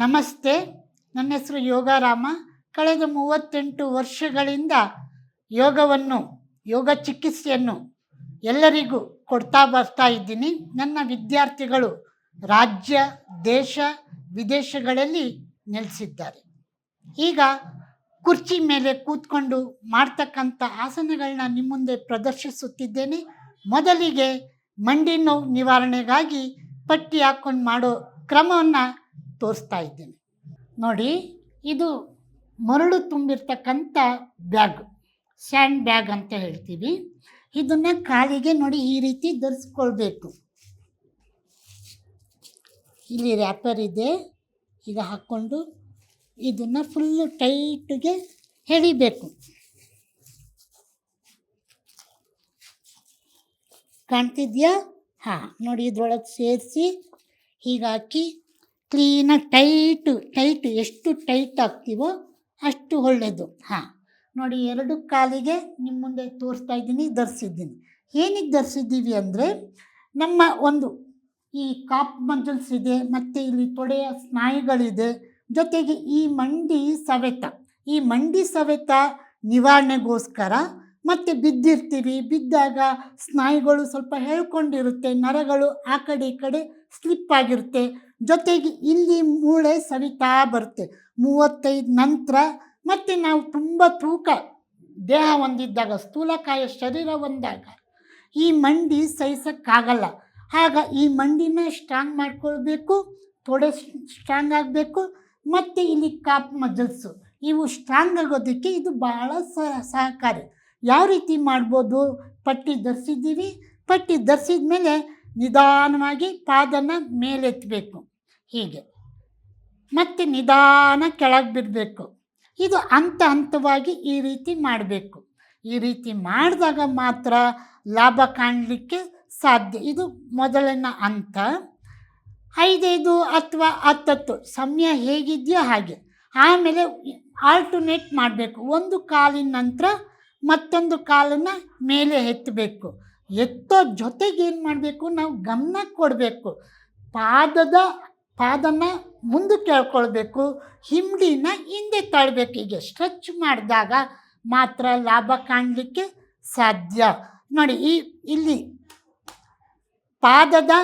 ನಮಸ್ತೆ. ನನ್ನ ಹೆಸರು ಯೋಗಾರಾಮ. ಕಳೆದ 38 ವರ್ಷಗಳಿಂದ ಯೋಗ ಚಿಕಿತ್ಸೆಯನ್ನು ಎಲ್ಲರಿಗೂ ಕೊಡ್ತಾ ಬರ್ತಾ ಇದ್ದೀನಿ. ನನ್ನ ವಿದ್ಯಾರ್ಥಿಗಳು ರಾಜ್ಯ, ದೇಶ, ವಿದೇಶಗಳಲ್ಲಿ ನೆಲೆಸಿದ್ದಾರೆ. ಈಗ ಕುರ್ಚಿ ಮೇಲೆ ಕೂತ್ಕೊಂಡು ಮಾಡ್ತಕ್ಕಂಥ ಆಸನಗಳನ್ನ ನಿಮ್ಮ ಮುಂದೆ ಪ್ರದರ್ಶಿಸುತ್ತಿದ್ದೇನೆ. ಮೊದಲಿಗೆ ಮಂಡಿ ನೋವು ನಿವಾರಣೆಗಾಗಿ ಪಟ್ಟಿ ಹಾಕ್ಕೊಂಡು ಮಾಡೋ ಕ್ರಮವನ್ನು ತೋರಿಸ್ತಾ ಇದ್ದೇನೆ. ನೋಡಿ, ಇದು ಮರಳು ತುಂಬಿರ್ತಕ್ಕಂಥ ಬ್ಯಾಗ್, ಸ್ಯಾಂಡ್ ಬ್ಯಾಗ್ ಅಂತ ಹೇಳ್ತೀವಿ. ಇದನ್ನು ಕಾಲಿಗೆ ನೋಡಿ ಈ ರೀತಿ ಧರಿಸ್ಕೊಳ್ಬೇಕು. ಇಲ್ಲಿ ರ್ಯಾಪರ್ ಇದೆ, ಈಗ ಹಾಕ್ಕೊಂಡು ಇದನ್ನು ಫುಲ್ಲು ಟೈಟ್ಗೆ ಎಳಿಬೇಕು. ಕಾಣ್ತಿದ್ಯಾ? ಹಾಂ, ನೋಡಿ ಇದ್ರೊಳಗೆ ಸೇರಿಸಿ ಹೀಗೆ ಹಾಕಿ ಕ್ಲೀನಾಗಿ ಟೈಟ್ ಎಷ್ಟು ಟೈಟ್ ಆಗ್ತೀವೋ ಅಷ್ಟು ಒಳ್ಳೆಯದು. ಹಾಂ, ನೋಡಿ, 2 ಕಾಲಿಗೆ ನಿಮ್ಮ ಮುಂದೆ ತೋರಿಸ್ತಾ ಇದ್ದೀನಿ, ಧರಿಸಿದ್ದೀನಿ. ಏನಕ್ಕೆ ಧರಿಸಿದ್ದೀವಿ ಅಂದರೆ, ನಮ್ಮ ಒಂದು ಈ ಕಾಪ್ ಮಸಲ್ಸ್ ಇದೆ, ಮತ್ತು ಇಲ್ಲಿ ತೊಡೆಯ ಸ್ನಾಯುಗಳಿದೆ, ಜೊತೆಗೆ ಈ ಮಂಡಿ ಸವೆತ ನಿವಾರಣೆಗೋಸ್ಕರ. ಮತ್ತು ಬಿದ್ದಿರ್ತೀವಿ, ಬಿದ್ದಾಗ ಸ್ನಾಯುಗಳು ಸ್ವಲ್ಪ ಹೇಳ್ಕೊಂಡಿರುತ್ತೆ, ನರಗಳು ಆ ಕಡೆ ಈ ಕಡೆ ಸ್ಲಿಪ್ ಆಗಿರುತ್ತೆ, ಜೊತೆಗೆ ಇಲ್ಲಿ ಮೂಳೆ ಸವಿತಾ ಬರುತ್ತೆ 35 ನಂತರ. ಮತ್ತು ನಾವು ತುಂಬ ತೂಕ ದೇಹ ಹೊಂದಿದ್ದಾಗ, ಸ್ಥೂಲಕಾಯ ಶರೀರ ಹೊಂದಾಗ ಈ ಮಂಡಿ ಸಹಿಸೋಕ್ಕಾಗಲ್ಲ. ಆಗ ಈ ಮಂಡಿನ ಸ್ಟ್ರಾಂಗ್ ಮಾಡ್ಕೊಳ್ಬೇಕು, ತೊಡೆ ಸ್ಟ್ರಾಂಗ್ ಆಗಬೇಕು, ಮತ್ತು ಇಲ್ಲಿ ಕಾಪ್ ಮಸಲ್ಸು ಇವು ಸ್ಟ್ರಾಂಗ್ ಆಗೋದಕ್ಕೆ ಇದು ಭಾಳ ಸಹಕಾರಿ. ಯಾವ ರೀತಿ ಮಾಡ್ಬೋದು? ಪಟ್ಟಿ ಧರಿಸಿದ್ದೀವಿ, ಪಟ್ಟಿ ಧರಿಸಿದ ಮೇಲೆ ನಿಧಾನವಾಗಿ ಪಾದನ ಮೇಲೆತ್ತಬೇಕು, ಹೀಗೆ, ಮತ್ತು ನಿಧಾನ ಕೆಳಗೆ ಬಿಡಬೇಕು. ಇದು ಹಂತವಾಗಿ ಈ ರೀತಿ ಮಾಡಬೇಕು. ಈ ರೀತಿ ಮಾಡಿದಾಗ ಮಾತ್ರ ಲಾಭ ಕಾಣಲಿಕ್ಕೆ ಸಾಧ್ಯ. ಇದು ಮೊದಲನೇ ಹಂತ. 5 ಅಥವಾ 10 ಸಮಯ ಹೇಗಿದೆಯೋ ಹಾಗೆ. ಆಮೇಲೆ ಆಲ್ಟರ್ನೇಟ್ ಮಾಡಬೇಕು. ಒಂದು ಕಾಲಿನ ನಂತರ ಮತ್ತೊಂದು ಕಾಲನ್ನು ಮೇಲೆ ಎತ್ತಬೇಕು. ಎತ್ತೋ ಜೊತೆಗೆ ಏನು ಮಾಡಬೇಕು, ನಾವು ಗಮನ ಕೊಡಬೇಕು. ಪಾದನ ಮುಂದಕ್ಕೆ ಎಳ್ಕೊಳ್ಬೇಕು, ಹಿಂಡಿನ ಹಿಂದೆ ತಳ್ಳಬೇಕು. ಹೀಗೆ ಸ್ಟ್ರೆಚ್ ಮಾಡಿದಾಗ ಮಾತ್ರ ಲಾಭ ಕಾಣಲಿಕ್ಕೆ ಸಾಧ್ಯ. ನೋಡಿ, ಇಲ್ಲಿ ಪಾದದ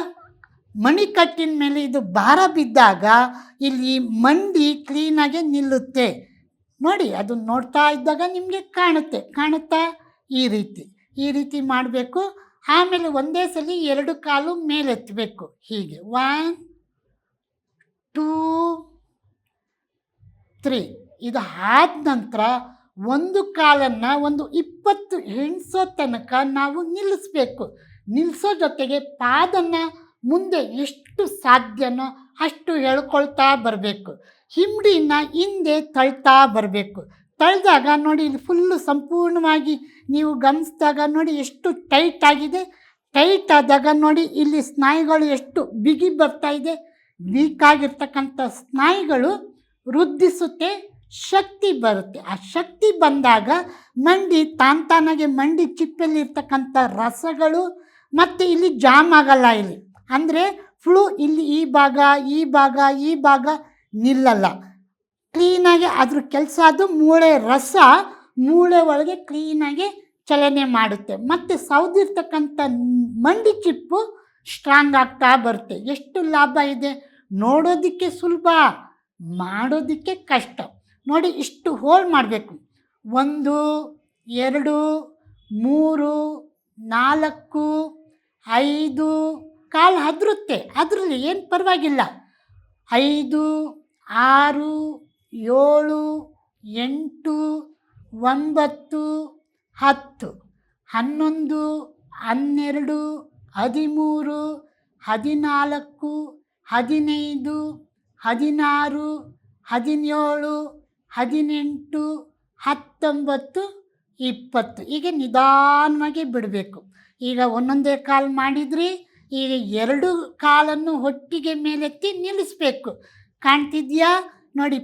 ಮಣಿಕಟ್ಟಿನ ಮೇಲೆ ಇದು ಭಾರ ಬಿದ್ದಾಗ ಇಲ್ಲಿ ಮಂಡಿ ಕ್ಲೀನಾಗೆ ನಿಲ್ಲುತ್ತೆ. ನೋಡಿ, ಅದು ನೋಡ್ತಾ ಇದ್ದಾಗ ನಿಮಗೆ ಕಾಣುತ್ತಾ? ಈ ರೀತಿ ಮಾಡಬೇಕು. ಆಮೇಲೆ ಒಂದೇ ಸಲ 2 ಕಾಲು ಮೇಲೆತ್ತಬೇಕು, ಹೀಗೆ 1 2 3. ಇದು ಆದ ನಂತರ ಒಂದು ಕಾಲನ್ನು ಒಂದು 20 ಎಣಿಸೋ ತನಕ ನಾವು ನಿಲ್ಲಿಸ್ಬೇಕು. ನಿಲ್ಲಿಸೋ ಜೊತೆಗೆ ಪಾದನ ಮುಂದೆ ಎಷ್ಟು ಸಾಧ್ಯನೋ ಅಷ್ಟು ಎಳ್ಕೊಳ್ತಾ ಬರಬೇಕು. ಹಿಂಡಿನ ಹಿಂದೆ ತಳ್ತಾ ಬರಬೇಕು. ತಳ್ಳಿದಾಗ ನೋಡಿ, ಇಲ್ಲಿ ಫುಲ್ಲು ಸಂಪೂರ್ಣವಾಗಿ ನೀವು ಗಮನಿಸಿದಾಗ ನೋಡಿ ಎಷ್ಟು ಟೈಟ್ ಆಗಿದೆ. ಟೈಟ್ ಆದಾಗ ನೋಡಿ ಇಲ್ಲಿ ಸ್ನಾಯುಗಳು ಎಷ್ಟು ಬಿಗಿ ಬರ್ತಾ ಇದೆ. ವೀಕ್ ಆಗಿರ್ತಕ್ಕಂಥ ಸ್ನಾಯುಗಳು ವೃದ್ಧಿಸುತ್ತೆ, ಶಕ್ತಿ ಬರುತ್ತೆ. ಆ ಶಕ್ತಿ ಬಂದಾಗ ಮಂಡಿ ತಾನಾಗೆ ಮಂಡಿ ಚಿಪ್ಪಲ್ಲಿರ್ತಕ್ಕಂಥ ರಸಗಳು ಮತ್ತು ಇಲ್ಲಿ ಜಾಮ್ ಆಗಲ್ಲ. ಇಲ್ಲಿ ಅಂದರೆ ಫ್ಲೂ ಇಲ್ಲಿ ಈ ಭಾಗ ನಿಲ್ಲಲ್ಲ. ಕ್ಲೀನಾಗಿ ಅದ್ರ ಕೆಲಸ ಅದು ಮೂಳೆ ಒಳಗೆ ಕ್ಲೀನಾಗಿ ಚಲನೆ ಮಾಡುತ್ತೆ. ಮತ್ತು ಸೌದಿರ್ತಕ್ಕಂಥ ಮಂಡಿ ಚಿಪ್ಪು ಸ್ಟ್ರಾಂಗ್ ಆಗ್ತಾ ಬರುತ್ತೆ. ಎಷ್ಟು ಲಾಭ ಇದೆ! ನೋಡೋದಕ್ಕೆ ಸುಲಭ, ಮಾಡೋದಕ್ಕೆ ಕಷ್ಟ. ನೋಡಿ, ಇಷ್ಟು ಹೋಲ್ ಮಾಡಬೇಕು. 1 2 3 4 5. ಕಾಲು ಹದರುತ್ತೆ, ಅದರಲ್ಲಿ ಏನು ಪರವಾಗಿಲ್ಲ. 5 6 7 8 9 10 11 12 13 14 15 16 17 18 19 20. ಈಗ ನಿಧಾನವಾಗಿ ಬಿಡಬೇಕು. ಈಗ ಒಂದೊಂದೇ ಕಾಲು ಮಾಡಿದ್ರಿ, ಈಗ 2 ಕಾಲನ್ನು ಒಟ್ಟಿಗೆ ಮೇಲೆತ್ತಿ ನಿಲ್ಲಿಸಬೇಕು. ಕಾಣ್ತಿದ್ಯಾ? ನೋಡಿ,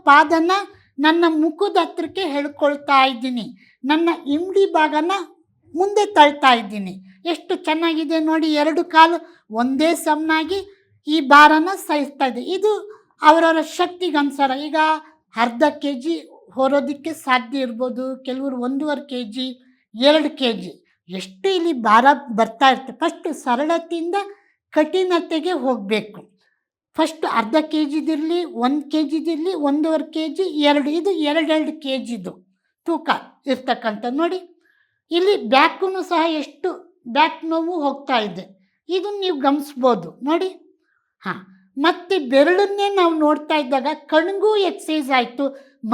ಪಾದನ ನನ್ನ ಮುಖದ ಹತ್ರಕ್ಕೆ ಹೇಳ್ಕೊಳ್ತಾ ಇದ್ದೀನಿ, ನನ್ನ ಹಿಂಡಿ ಭಾಗನ ಮುಂದೆ ತಳ್ತಾ ಇದ್ದೀನಿ. ಎಷ್ಟು ಚೆನ್ನಾಗಿದೆ ನೋಡಿ. 2 ಕಾಲು ಒಂದೇ ಸಮನಾಗಿ ಈ ಭಾರನ ಸಹಿಸ್ತಾ ಇದೆ. ಇದು ಅವರವರ ಶಕ್ತಿಗನುಸಾರ. ಈಗ ಅರ್ಧ ಕೆ ಜಿ ಹೊರೋದಕ್ಕೆ ಸಾಧ್ಯ ಇರ್ಬೋದು, ಕೆಲವರು 1.5 ಕೆ ಜಿ, 2 ಕೆ ಜಿ ಎಷ್ಟು ಇಲ್ಲಿ ಭಾರ ಬರ್ತಾ ಇರುತ್ತೆ. ಫಸ್ಟ್ ಸರಳತೆಯಿಂದ ಕಠಿಣತೆಗೆ ಹೋಗಬೇಕು. ಫಸ್ಟ್ ಅರ್ಧ ಕೆ ಜಿದಿರಲಿ, 1 ಕೆ ಜಿದಿರಲಿ, 1.5 ಕೆ ಜಿ, 2 ಇದು 2 ಕೆ ಜಿದು ತೂಕ ಇರ್ತಕ್ಕಂಥ. ನೋಡಿ ಇಲ್ಲಿ ಬ್ಯಾಕು ಸಹ ಎಷ್ಟು ಬ್ಯಾಕ್ ನೋವು ಹೋಗ್ತಾ ಇದೆ, ಇದನ್ನು ನೀವು ಗಮನಿಸ್ಬೋದು ನೋಡಿ. ಹಾಂ, ಮತ್ತು ಬೆರಳನ್ನೇ ನಾವು ನೋಡ್ತಾ ಇದ್ದಾಗ ಕಣ್ಗೂ ಎಕ್ಸಸೈಸ್ ಆಯಿತು,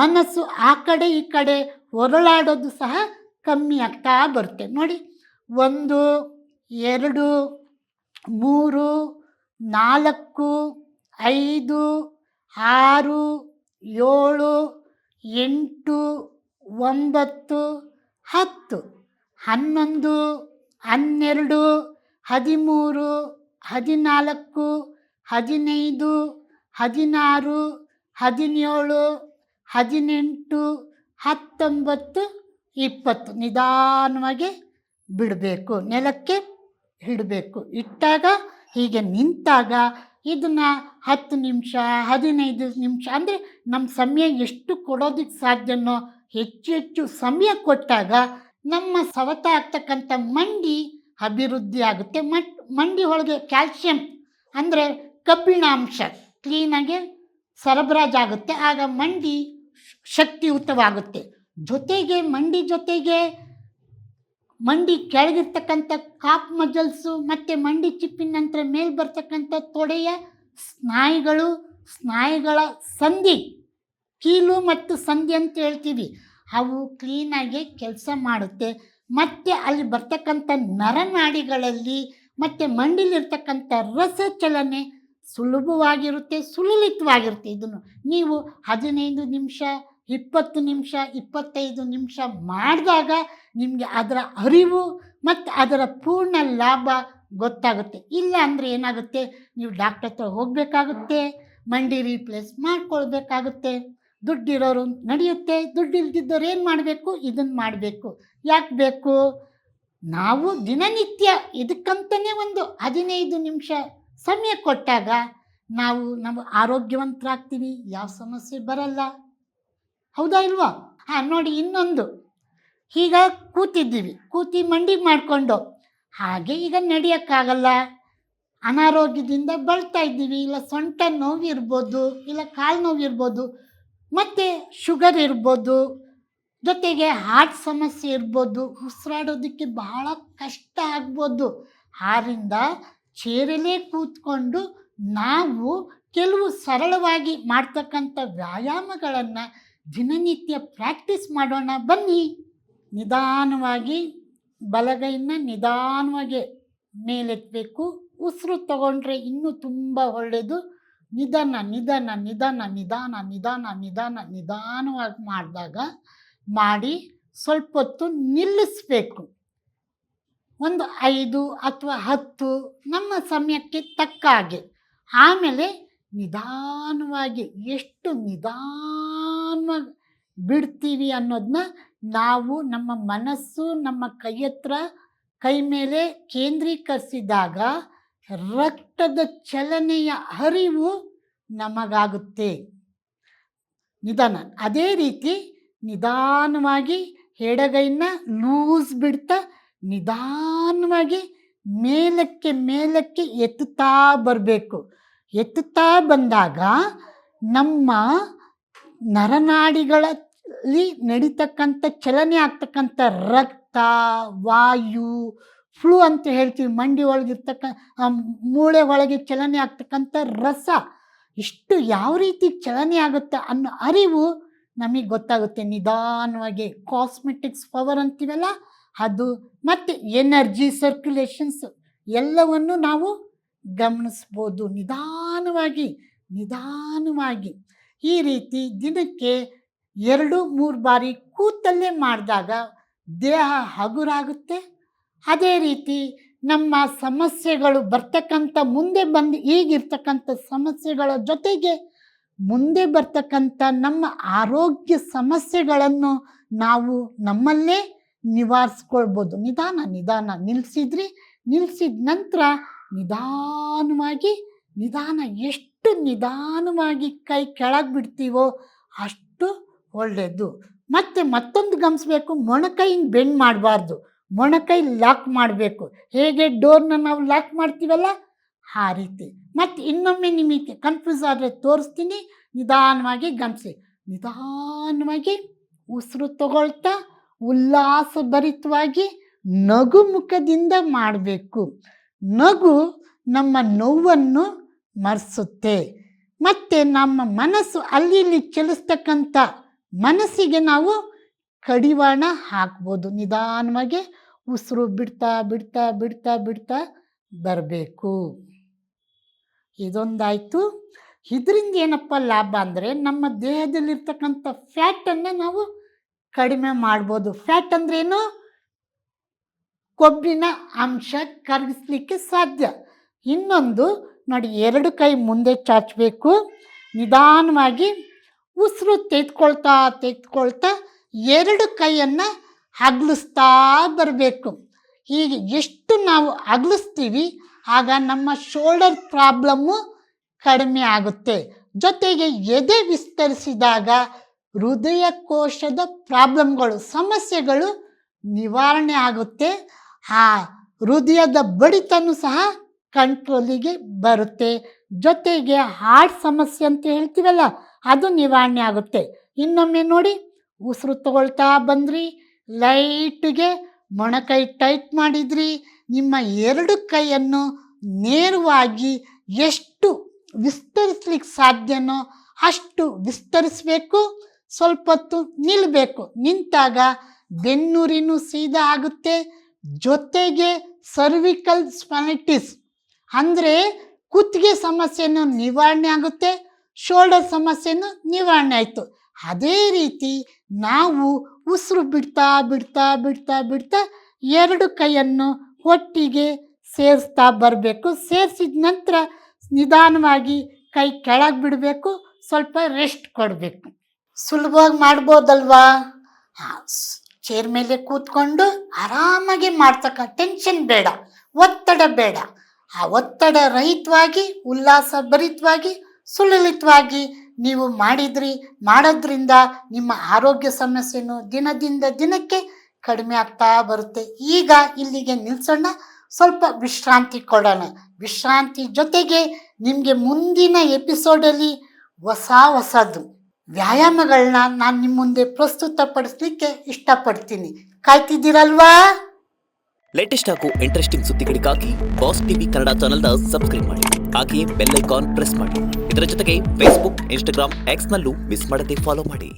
ಮನಸ್ಸು ಆ ಕಡೆ ಈ ಕಡೆ ಹೊರಳಾಡೋದು ಸಹ ಕಮ್ಮಿ ಆಗ್ತಾ ಬರುತ್ತೆ. ನೋಡಿ 1, 2, 3, 4, 5, 6, 7, 8, 9, 10, 11, 12, 13, 14, 15, 16, 17, 18, 19, 20 ನಿಧಾನವಾಗಿ ಬಿಡಬೇಕು, ನೆಲಕ್ಕೆ ಇಡಬೇಕು. ಇಟ್ಟಾಗ ಹೀಗೆ ನಿಂತಾಗ ಇದನ್ನು 10 ನಿಮಿಷ, 15 ನಿಮಿಷ, ಅಂದರೆ ನಮ್ಮ ಸಮಯ ಎಷ್ಟು ಕೊಡೋದಕ್ಕೆ ಸಾಧ್ಯನೋ ಹೆಚ್ಚು ಹೆಚ್ಚು ಸಮಯ ಕೊಟ್ಟಾಗ ನಮ್ಮ ಸವೆತ ಆಗ್ತಕ್ಕಂಥ ಮಂಡಿ ಅಭಿವೃದ್ಧಿ ಆಗುತ್ತೆ. ಮಂಡಿ ಒಳಗೆ ಕ್ಯಾಲ್ಶಿಯಂ ಅಂದರೆ ಕಬ್ಬಿಣಾಂಶ ಕ್ಲೀನಾಗಿ ಸರಬರಾಜಾಗುತ್ತೆ. ಆಗ ಮಂಡಿ ಶಕ್ತಿಯುತವಾಗುತ್ತೆ. ಜೊತೆಗೆ ಮಂಡಿ ಕೆಳಗಿರ್ತಕ್ಕಂಥ ಕಾಪ್ ಮಜಲ್ಸು ಮತ್ತು ಮಂಡಿ ಚಿಪ್ಪಿನ ನಂತರ ಮೇಲೆ ಬರ್ತಕ್ಕಂಥ ತೊಡೆಯ ಸ್ನಾಯುಗಳ ಸಂಧಿ, ಕೀಲು ಮತ್ತು ಸಂಧಿ ಅಂತ ಹೇಳ್ತೀವಿ, ಅವು ಕ್ಲೀನಾಗಿ ಕೆಲಸ ಮಾಡುತ್ತೆ. ಮತ್ತು ಅಲ್ಲಿ ಬರ್ತಕ್ಕಂಥ ನರನಾಡಿಗಳಲ್ಲಿ ಮತ್ತು ಮಂಡಿಲಿರ್ತಕ್ಕಂಥ ರಸ ಚಲನೆ ಸುಲಭವಾಗಿರುತ್ತೆ, ಸುಲಲಿತವಾಗಿರುತ್ತೆ. ಇದನ್ನು ನೀವು 15 ನಿಮಿಷ, 20 ನಿಮಿಷ, 25 ನಿಮಿಷ ಮಾಡಿದಾಗ ನಿಮಗೆ ಅದರ ಅರಿವು ಮತ್ತು ಅದರ ಪೂರ್ಣ ಲಾಭ ಗೊತ್ತಾಗುತ್ತೆ. ಇಲ್ಲ ಅಂದರೆ ಏನಾಗುತ್ತೆ, ನೀವು ಡಾಕ್ಟರ್ ಹತ್ರ ಹೋಗಬೇಕಾಗುತ್ತೆ, ಮಂಡಿ ರೀಪ್ಲೇಸ್ ಮಾಡ್ಕೊಳ್ಬೇಕಾಗುತ್ತೆ. ದುಡ್ಡಿರೋರು ನಡೆಯುತ್ತೆ, ದುಡ್ಡು ಇಲ್ದಿದ್ದವ್ರು ಏನು ಮಾಡಬೇಕು, ಇದನ್ನು ಮಾಡಬೇಕು. ಯಾಕೆ ಬೇಕು, ನಾವು ದಿನನಿತ್ಯ ಇದಕ್ಕಂತಲೇ ಒಂದು 15 ನಿಮಿಷ ಸಮಯ ಕೊಟ್ಟಾಗ ನಾವು ಆರೋಗ್ಯವಂತರಾಗ್ತೀವಿ, ಯಾವ ಸಮಸ್ಯೆ ಬರಲ್ಲ. ಹೌದಾ ಇಲ್ವಾ? ಹಾಂ, ನೋಡಿ ಇನ್ನೊಂದು, ಈಗ ಕೂತಿ ಮಂಡಿ ಮಾಡಿಕೊಂಡು ಹಾಗೆ ಈಗ ನಡೆಯೋಕ್ಕಾಗಲ್ಲ, ಅನಾರೋಗ್ಯದಿಂದ ಬಳಲ್ತಾ ಇದ್ದೀವಿ, ಇಲ್ಲ ಸೊಂಟ ನೋವು ಇರ್ಬೋದು, ಇಲ್ಲ ಕಾಲು ನೋವು ಇರ್ಬೋದು, ಮತ್ತು ಶುಗರ್ ಇರ್ಬೋದು, ಜೊತೆಗೆ ಹಾರ್ಟ್ ಸಮಸ್ಯೆ ಇರ್ಬೋದು, ಉಸಿರಾಡೋದಕ್ಕೆ ಬಹಳ ಕಷ್ಟ ಆಗ್ಬೋದು. ಆದ್ದರಿಂದ ಚೇರಲ್ಲೇ ಕೂತ್ಕೊಂಡು ನಾವು ಕೆಲವು ಸರಳವಾಗಿ ಮಾಡ್ತಕ್ಕಂಥ ವ್ಯಾಯಾಮಗಳನ್ನು ದಿನನಿತ್ಯ ಪ್ರಾಕ್ಟೀಸ್ ಮಾಡೋಣ ಬನ್ನಿ. ನಿಧಾನವಾಗಿ ಬಲಗೈನ ನಿಧಾನವಾಗಿ ಮೇಲೆತ್ತಬೇಕು. ಉಸಿರು ತಗೊಂಡ್ರೆ ಇನ್ನೂ ತುಂಬ ಒಳ್ಳೆಯದು. ನಿಧಾನವಾಗಿ ಮಾಡಿ ಸ್ವಲ್ಪ ಹೊತ್ತು ನಿಲ್ಲಿಸಬೇಕು. ಒಂದು 5 ಅಥವಾ 10 ನಮ್ಮ ಸಮಯಕ್ಕೆ ತಕ್ಕ ಹಾಗೆ. ಆಮೇಲೆ ನಿಧಾನವಾಗಿ ಎಷ್ಟು ನಿಧಾನವಾಗಿ ಬಿಡ್ತೀವಿ ಅನ್ನೋದನ್ನ ನಾವು ನಮ್ಮ ಮನಸ್ಸು ನಮ್ಮ ಕೈ ಮೇಲೆ ಕೇಂದ್ರೀಕರಿಸಿದಾಗ ರಕ್ತದ ಚಲನೆಯ ಹರಿವು ನಮಗಾಗುತ್ತೆ. ಅದೇ ರೀತಿ ನಿಧಾನವಾಗಿ ಎಡಗೈನ ಲೂಸ್ ಬಿಡ್ತಾ ನಿಧಾನವಾಗಿ ಮೇಲಕ್ಕೆ ಎತ್ತುತ್ತಾ ಬರಬೇಕು. ಎತ್ತುತ್ತಾ ಬಂದಾಗ ನಮ್ಮ ನರನಾಡಿಗಳಲ್ಲಿ ನಡೀತಕ್ಕಂಥ ಚಲನೆ ಆಗ್ತಕ್ಕಂಥ ರಕ್ತ, ವಾಯು, ಫ್ಲೂ ಅಂತ ಹೇಳ್ತೀವಿ, ಮಂಡಿ ಮೂಳೆ ಒಳಗೆ ಚಲನೆ ಆಗ್ತಕ್ಕಂಥ ರಸ, ಇಷ್ಟು ಯಾವ ರೀತಿ ಚಲನೆ ಆಗುತ್ತೆ ಅನ್ನೋ ಅರಿವು ನಮಗೆ ಗೊತ್ತಾಗುತ್ತೆ. ನಿಧಾನವಾಗಿ ಕಾಸ್ಮೆಟಿಕ್ಸ್ ಪವರ್ ಅಂತೀವಲ್ಲ ಅದು, ಮತ್ತು ಎನರ್ಜಿ ಸರ್ಕ್ಯುಲೇಷನ್ಸ್ ಎಲ್ಲವನ್ನು ನಾವು ಗಮನಿಸ್ಬೋದು. ನಿಧಾನವಾಗಿ ಈ ರೀತಿ ದಿನಕ್ಕೆ 2-3 ಬಾರಿ ಕೂತಲ್ಲೇ ಮಾಡಿದಾಗ ದೇಹ ಹಗುರಾಗುತ್ತೆ. ಅದೇ ರೀತಿ ನಮ್ಮ ಸಮಸ್ಯೆಗಳು ಬರ್ತಕ್ಕಂಥ ಈಗಿರ್ತಕ್ಕಂಥ ಸಮಸ್ಯೆಗಳ ಜೊತೆಗೆ ಮುಂದೆ ಬರ್ತಕ್ಕಂಥ ನಮ್ಮ ಆರೋಗ್ಯ ಸಮಸ್ಯೆಗಳನ್ನು ನಾವು ನಮ್ಮಲ್ಲೇ ನಿವಾರಿಸ್ಕೊಳ್ಬೋದು. ನಿಧಾನ ನಿಲ್ಲಿಸಿದ ನಂತರ ಎಷ್ಟು ನಿಧಾನವಾಗಿ ಕೈ ಕೆಳಗೆ ಬಿಡ್ತೀವೋ ಅಷ್ಟು ಒಳ್ಳೆಯದು. ಮತ್ತು ಮತ್ತೊಂದು ಗಮನಿಸ್ಬೇಕು, ಮೊಣಕೈ ಹಿಂಗೆ ಬೆಂಡ್ ಮಾಡಬಾರ್ದು, ಮೊಣಕೈ ಲಾಕ್ ಮಾಡಬೇಕು. ಹೇಗೆ ಡೋರ್ನ ನಾವು ಲಾಕ್ ಮಾಡ್ತೀವಲ್ಲ ಆ ರೀತಿ. ಮತ್ತು ಇನ್ನೊಮ್ಮೆ ನಿಮಗೆ ಕನ್ಫ್ಯೂಸ್ ಆದರೆ ತೋರಿಸ್ತೀನಿ, ನಿಧಾನವಾಗಿ ಗಮನಿಸಿ. ನಿಧಾನವಾಗಿ ಉಸಿರು ತಗೊಳ್ತಾ ಉಲ್ಲಾಸಭರಿತವಾಗಿ ನಗು ಮುಖದಿಂದ ಮಾಡಬೇಕು. ನಗು ನಮ್ಮ ನೋವನ್ನು ಮರೆಸುತ್ತೆ ಮತ್ತು ನಮ್ಮ ಮನಸ್ಸು ಅಲ್ಲಿ ಇಲ್ಲಿ ಚಲಿಸ್ತಕ್ಕಂಥ ಮನಸ್ಸಿಗೆ ನಾವು ಕಡಿವಾಣ ಹಾಕ್ಬೋದು. ನಿಧಾನವಾಗಿ ಉಸಿರು ಬಿಡ್ತಾ ಬಿಡ್ತಾ ಬಿಡ್ತಾ ಬಿಡ್ತಾ ಬರಬೇಕು. ಇದೊಂದಾಯಿತು. ಇದರಿಂದ ಏನಪ್ಪ ಲಾಭ ಅಂದರೆ ನಮ್ಮ ದೇಹದಲ್ಲಿರ್ತಕ್ಕಂಥ ಫ್ಯಾಟನ್ನು ನಾವು ಕಡಿಮೆ ಮಾಡ್ಬೋದು. ಫ್ಯಾಟ್ ಅಂದ್ರೇನು? ಕೊಬ್ಬಿನ ಅಂಶ ಕರಗಿಸ್ಲಿಕ್ಕೆ ಸಾಧ್ಯ. ಇನ್ನೊಂದು ನೋಡಿ, 2 ಕೈ ಮುಂದೆ ಚಾಚಬೇಕು. ನಿಧಾನವಾಗಿ ಉಸಿರು ತೆಗೆದುಕೊಳ್ತಾ 2 ಕೈಯನ್ನು ಅಗಲಿಸ್ತಾ ಬರಬೇಕು. ಹೀಗೆ ಎಷ್ಟು ನಾವು ಅಗಲಿಸ್ತೀವಿ ಆಗ ನಮ್ಮ ಶೋಲ್ಡರ್ ಪ್ರಾಬ್ಲಮ್ಮು ಕಡಿಮೆ ಆಗುತ್ತೆ. ಜೊತೆಗೆ ಎದೆ ವಿಸ್ತರಿಸಿದಾಗ ಹೃದಯ ಕೋಶದ ಪ್ರಾಬ್ಲಮ್ಗಳು, ಸಮಸ್ಯೆಗಳು ನಿವಾರಣೆ ಆಗುತ್ತೆ. ಆ ಹೃದಯದ ಬಡಿತನೂ ಸಹ ಕಂಟ್ರೋಲಿಗೆ ಬರುತ್ತೆ. ಜೊತೆಗೆ ಹಾರ್ಟ್ ಸಮಸ್ಯೆ ಅಂತ ಹೇಳ್ತೀವಲ್ಲ ಅದು ನಿವಾರಣೆ ಆಗುತ್ತೆ. ಇನ್ನೊಮ್ಮೆ ನೋಡಿ, ಉಸಿರು ತಗೊಳ್ತಾ ಬಂದ್ರಿ, ಲೈಟ್ಗೆ ಮೊಣಕೈ ಟೈಟ್ ಮಾಡಿದ್ರಿ. ನಿಮ್ಮ 2 ಕೈಯನ್ನು ನೇರವಾಗಿ ಎಷ್ಟು ವಿಸ್ತರಿಸ್ಲಿಕ್ಕೆ ಸಾಧ್ಯನೋ ಅಷ್ಟು ವಿಸ್ತರಿಸಬೇಕು. ಸ್ವಲ್ಪ ಹೊತ್ತು ನಿಲ್ಲಬೇಕು. ನಿಂತಾಗ ಬೆನ್ನುರಿನೂ ಸೀದಾ ಆಗುತ್ತೆ. ಜೊತೆಗೆ ಸರ್ವಿಕಲ್ ಸ್ಪೈನೈಟಿಸ್ ಅಂದರೆ ಕುತ್ತಿಗೆ ಸಮಸ್ಯೆನೂ ನಿವಾರಣೆ ಆಗುತ್ತೆ, ಶೋಲ್ಡರ್ ಸಮಸ್ಯೆನೂ ನಿವಾರಣೆ ಆಯಿತು. ಅದೇ ರೀತಿ ನಾವು ಉಸಿರು ಬಿಡ್ತಾ ಬಿಡ್ತಾ ಬಿಡ್ತಾ ಬಿಡ್ತಾ 2 ಕೈಯನ್ನು ಒಟ್ಟಿಗೆ ಸೇರಿಸ್ತಾ ಬರಬೇಕು. ಸೇರಿಸಿದ ನಂತರ ನಿಧಾನವಾಗಿ ಕೈ ಕೆಳಗೆ ಬಿಡಬೇಕು, ಸ್ವಲ್ಪ ರೆಸ್ಟ್ ಕೊಡಬೇಕು. ಸುಲಭವಾಗಿ ಮಾಡ್ಬೋದಲ್ವಾ? ಚೇರ್ ಮೇಲೆ ಕೂತ್ಕೊಂಡು ಆರಾಮಾಗಿ ಮಾಡ್ತಕ್ಕ, ಟೆನ್ಷನ್ ಬೇಡ, ಒತ್ತಡ ಬೇಡ. ಆ ಒತ್ತಡ ರಹಿತವಾಗಿ ಉಲ್ಲಾಸಭರಿತವಾಗಿ ಸುಲಲಿತವಾಗಿ ನೀವು ಮಾಡೋದ್ರಿಂದ ನಿಮ್ಮ ಆರೋಗ್ಯ ಸಮಸ್ಯೆನೂ ದಿನದಿಂದ ದಿನಕ್ಕೆ ಕಡಿಮೆ ಆಗ್ತಾ ಬರುತ್ತೆ. ಈಗ ಇಲ್ಲಿಗೆ ನಿಲ್ಲಿಸೋಣ, ಸ್ವಲ್ಪ ವಿಶ್ರಾಂತಿ ಕೊಡೋಣ. ವಿಶ್ರಾಂತಿ ಜೊತೆಗೆ ನಿಮಗೆ ಮುಂದಿನ ಎಪಿಸೋಡಲ್ಲಿ ಹೊಸದು ವ್ಯಾಯಾಮಗಳನ್ನ ನಾನು ನಿಮ್ಮ ಮುಂದೆ ಪ್ರಸ್ತುತಪಡಿಸ್ಲಿಕ್ಕೆ ಇಷ್ಟಪಡ್ತೀನಿ. ಕಾಯ್ತಿದ್ದೀರಲ್ವಾ? ಲೇಟೆಸ್ಟ್ ಹಾಗೂ ಇಂಟ್ರೆಸ್ಟಿಂಗ್ ಸುದ್ದಿಗಳಿಗಾಗಿ ಬಾಸ್ ಟಿವಿ ಕನ್ನಡ ಚಾನೆಲ್ನ ಸಬ್ಸ್ಕ್ರೈಬ್ ಮಾಡಿ. ಹಾಗೆಯೇ ಬೆಲ್ ಐಕಾನ್ ಪ್ರೆಸ್ ಮಾಡಿ. ಇದರ ಜೊತೆಗೆ ಫೇಸ್ಬುಕ್, ಇನ್ಸ್ಟಾಗ್ರಾಮ್, ಎಕ್ಸ್ನಲ್ಲೂ ಮಿಸ್ ಮಾಡದೆ ಫಾಲೋ ಮಾಡಿ.